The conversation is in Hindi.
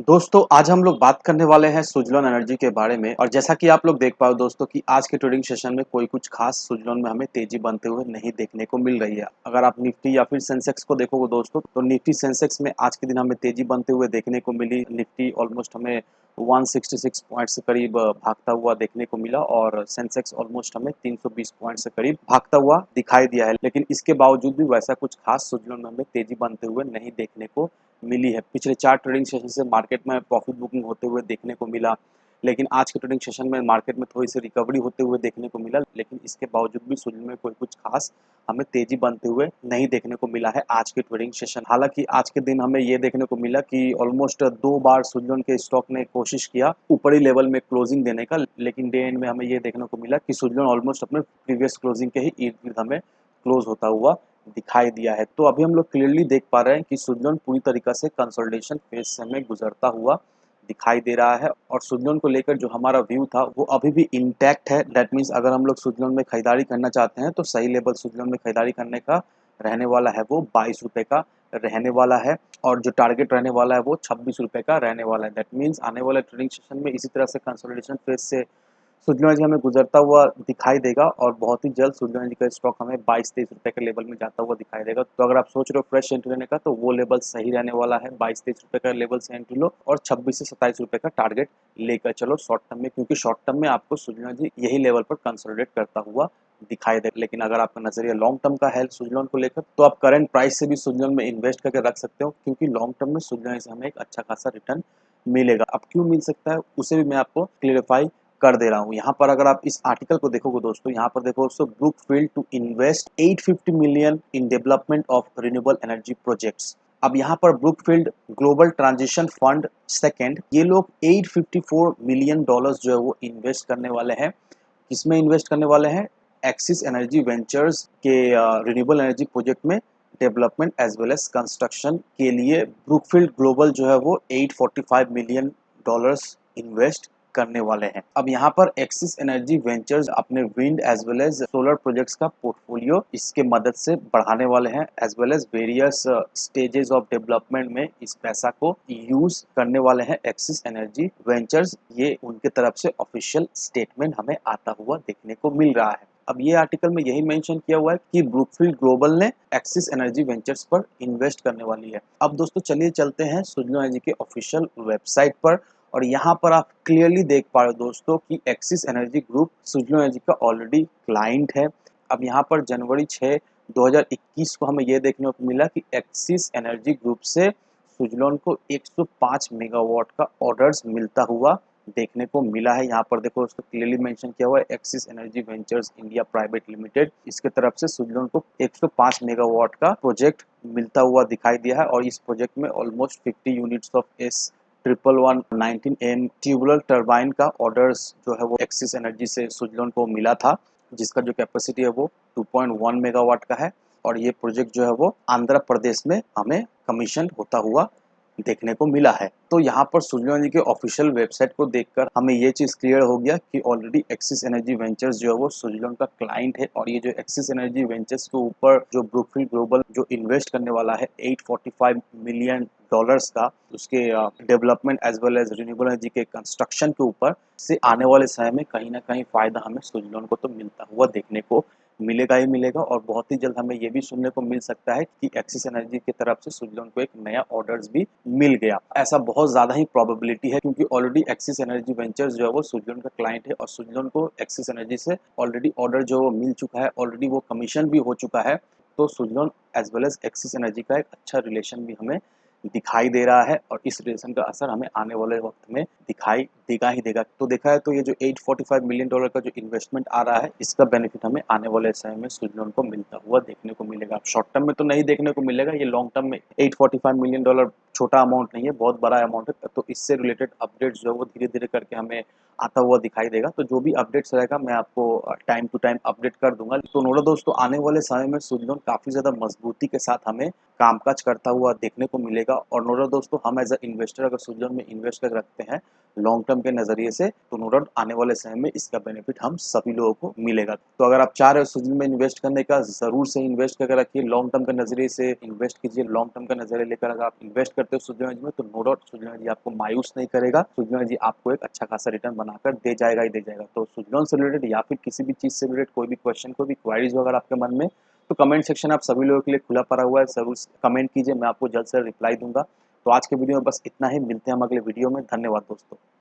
दोस्तों आज हम लोग बात करने वाले हैं सुज़लोन एनर्जी के बारे में। और जैसा कि आप लोग देख पाओ दोस्तों कि आज के ट्रेडिंग सेशन में कोई कुछ खास सुज़लोन में हमें तेजी बनते हुए नहीं देखने को मिल रही है। अगर आप निफ्टी या फिर सेंसेक्स को देखोगे दोस्तों, तो निफ्टी सेंसेक्स में आज के दिन हमें तेजी बनते हुए देखने को मिली। निफ्टी ऑलमोस्ट हमें 166 पॉइंट से करीब भागता हुआ देखने को मिला और सेंसेक्स ऑलमोस्ट हमें 320 पॉइंट से करीब भागता हुआ दिखाई दिया है। लेकिन इसके बावजूद भी वैसा कुछ खास सुज़लोन में हमें तेजी बनते हुए नहीं देखने को मिली है। पिछले 4 ट्रेडिंग सेशन से मार्केट में प्रॉफिट बुकिंग होते हुए देखने को मिला, लेकिन आज के ट्रेडिंग सेशन में मार्केट में थोड़ी-सी रिकवरी होते हुए देखने को मिला। लेकिन इसके बावजूद भी सुजन में कोई कुछ खास हमें तेज़ी बनते हुए नहीं देखने को मिला है आज के ट्रेडिंग सेशन। हालाँकि आज के दिन हमें ये देखने को मिला कि ऑलमोस्ट 2 बार सुजन के स्टॉक ने कोशिश किया ऊपरी लेवल में क्लोजिंग देने का, लेकिन डे एंड में हमें ये देखने को मिला कि सुजन ऑलमोस्ट अपने प्रीवियस क्लोजिंग के ही इर्द-गिर्द हमें क्लोज़ होता हुआ दिखाई दिया है। तो अभी हम लोग क्लियरली देख पा रहे हैं कि सुजन पूरी तरीक़ा से कंसोलिडेशन फेज से हमें गुजरता हुआ दिखाई दे रहा है और सुजन को लेकर जो हमारा व्यू था वो अभी भी इंटैक्ट है। दैट मीन्स अगर हम लोग सुजन में खरीदारी करना चाहते हैं तो सही लेवल सुजन में खरीदारी करने का रहने वाला है वो 22 रुपये का रहने वाला है और जो टारगेट रहने वाला है वो 26 रुपये का रहने वाला है। दैट मीन्स आने वाले ट्रेडिंग सेशन में इसी तरह से कंसोलिडेशन फेज से सुजन एनर्जी हमें गुजरता हुआ दिखाई देगा और बहुत ही जल्द सुजन एनर्जी का स्टॉक हमें 22-23 रुपये के लेवल में जाता हुआ दिखाई देगा। तो अगर आप सोच रहे हो फ्रेश एंट्री लेने का तो वो लेवल सही रहने वाला है। 22-23 रुपये का लेवल से एंट्री लो और 26 से 27 रुपये का टारगेट लेकर चलो शॉर्ट टर्म में, क्योंकि शॉर्ट टर्म में आपको सुजन एनर्जी यही लेवल पर कंसोलिडेट करता हुआ दिखाई दे। लेकिन अगर आपका नजरिया लॉन्ग टर्म का है सुजन को लेकर तो आप करंट प्राइस से भी सुजन में इन्वेस्ट करके रख सकते हो, क्योंकि लॉन्ग टर्म में सुजन से हमें एक अच्छा खासा रिटर्न मिलेगा। अब क्यों मिल सकता है उसे भी मैं आपको क्लियरिफाई कर दे रहा हूँ। यहाँ पर अगर आप इस आर्टिकल को देखोगे दोस्तों, यहाँ पर देखो दोस्तों, Brookfield to invest 850 million in development of renewable energy projects. अब यहाँ पर Brookfield Global Transition Fund second, ये लोग 854 मिलियन डॉलर्स जो है वो इन्वेस्ट करने वाले हैं। किसमें इन्वेस्ट करने वाले हैं? एक्सिस एनर्जी वेंचर्स के रिन्यूएबल एनर्जी प्रोजेक्ट में development as well as construction के लिए ब्रुकफील्ड ग्लोबल जो है वो 845 मिलियन डॉलर्स इन्वेस्ट करने वाले हैं। अब यहाँ पर एक्सिस एनर्जी वेंचर्स अपने wind as well as solar projects का पोर्टफोलियो इसके मदद से बढ़ाने वाले हैं, as well as various stages of development में इस पैसा को यूज करने वाले हैं एक्सिस एनर्जी वेंचर्स। ये उनके तरफ से ऑफिशियल स्टेटमेंट हमें आता हुआ देखने को मिल रहा है। अब ये आर्टिकल में यही मेंशन किया हुआ है कि ब्रुकफील्ड ग्लोबल ने एक्सिस एनर्जी वेंचर्स पर इन्वेस्ट करने वाली है। अब दोस्तों चलिए चलते हैं सुजन एनर्जी के ऑफिशियल वेबसाइट पर और यहाँ पर आप क्लियरली देख पा रहे हो दोस्तों कि एक्सिस एनर्जी ग्रुप सुजन एनर्जी का ऑलरेडी क्लाइंट है। अब यहाँ पर जनवरी 6 2021 को हमें यह देखने को मिला कि एक्सिस एनर्जी ग्रुप से सुजलोन को 105 मेगावाट का ऑर्डर्स मिलता हुआ देखने को मिला है। यहाँ पर देखो उसको क्लियरली मेंशन किया हुआ है axis Energy ventures India private limited, इसके तरफ से सुजलोन को 105 मेगावाट का प्रोजेक्ट मिलता हुआ दिखाई दिया है और इस प्रोजेक्ट में almost 50 units of S 1119 tubular turbine का ऑर्डर्स जो है वो एक्सिस एनर्जी से सुजलोन को मिला था, जिसका जो कैपेसिटी है वो 2.1 मेगावाट का है और ये प्रोजेक्ट जो है वो आंध्र प्रदेश में हमें कमीशन होता हुआ देखने को मिला है। तो यहाँ पर सुजन एनर्जी के ऑफिशियल वेबसाइट को देखकर हमें ये चीज़ क्लियर हो गया कि ऑलरेडी एक्सिस एनर्जी वेंचर्स जो है वो सुजन का क्लाइंट है और ये जो एक्सिस एनर्जी वेंचर्स के ऊपर जो ब्रुकफील्ड ग्लोबल जो इन्वेस्ट करने वाला है 845 मिलियन डॉलर्स का उसके development as well as renewable energy के कंस्ट्रक्शन के ऊपर से आने वाले समय में कहीं ना कहीं फायदा हमें सुजन को तो मिलता हुआ देखने को मिलेगा ही मिलेगा और बहुत ही जल्द हमें ये भी सुनने को मिल सकता है कि एक्सिस एनर्जी की तरफ से सुजलोन को एक नया ऑर्डर्स भी मिल गया। ऐसा बहुत ज़्यादा ही प्रोबेबिलिटी है क्योंकि ऑलरेडी एक्सिस एनर्जी वेंचर्स जो है वो सुजलोन का क्लाइंट है और सुजलोन को एक्सिस एनर्जी से ऑलरेडी ऑर्डर जो वो मिल चुका है, ऑलरेडी वो कमीशन भी हो चुका है। तो Suzlon as well as Axis Energy का एक अच्छा रिलेशन भी हमें दिखाई दे रहा है और इस रिलेशन का असर हमें आने वाले वक्त में दिखाई देगा ही देगा। तो देखा है तो ये जो 845 मिलियन डॉलर का जो इन्वेस्टमेंट आ रहा है इसका बेनिफिट हमें आने वाले समय में सुजलोन को मिलता हुआ देखने को मिलेगा। शॉर्ट टर्म में तो नहीं देखने को मिलेगा, ये लॉन्ग टर्म में 845 मिलियन डॉलर छोटा अमाउंट नहीं है, बहुत बड़ा अमाउंट है। तो इससे रिलेटेड अपडेट्स जो है वो धीरे धीरे करके हमें आता हुआ दिखाई देगा। तो जो भी अपडेट्स रहेगा मैं आपको टाइम टू टाइम अपडेट कर दूंगा। तो नोड़ा दोस्तों आने वाले समय में सुजलोन काफ़ी ज़्यादा मजबूती के साथ हमें कामकाज करता हुआ देखने को मिलेगा और नोड़ा दोस्तों हम एज अ इन्वेस्टर अगर सुजलोन में इन्वेस्ट कर रखते हैं लॉन्ग टर्म के नज़रिए से तो नोड़ा आने वाले समय में इसका बेनिफिट हम सभी लोगों को मिलेगा। तो अगर आप चाह रहे हो सुजलोन में इन्वेस्ट करने का ज़रूर से इन्वेस्ट करके रखिए, लॉन्ग टर्म के नज़रिए से इन्वेस्ट कीजिए। लॉन्ग टर्म का नज़रिया लेकर अगर आप इन्वेस्ट करते हो सुजलॉन एनर्जी में, तो नो डाउट सुजलॉन एनर्जी आपको मायूस नहीं करेगा। सुजलॉन एनर्जी आपको एक अच्छा खासा रिटर्न बनाकर दे जाएगा ही दे जाएगा। तो सुजलॉन से रिलेटेड या फिर किसी भी चीज़ से रिलेटेड कोई भी क्वेश्चन, कोई भी क्वारीज हो अगर आपके मन में, तो कमेंट सेक्शन आप सभी लोगों के लिए खुला पड़ा हुआ है। ज़रूर कमेंट कीजिए, मैं आपको जल्द से जल्द रिप्लाई दूंगा। तो आज के वीडियो में बस इतना ही, मिलते हैं हम अगले वीडियो में। धन्यवाद दोस्तों।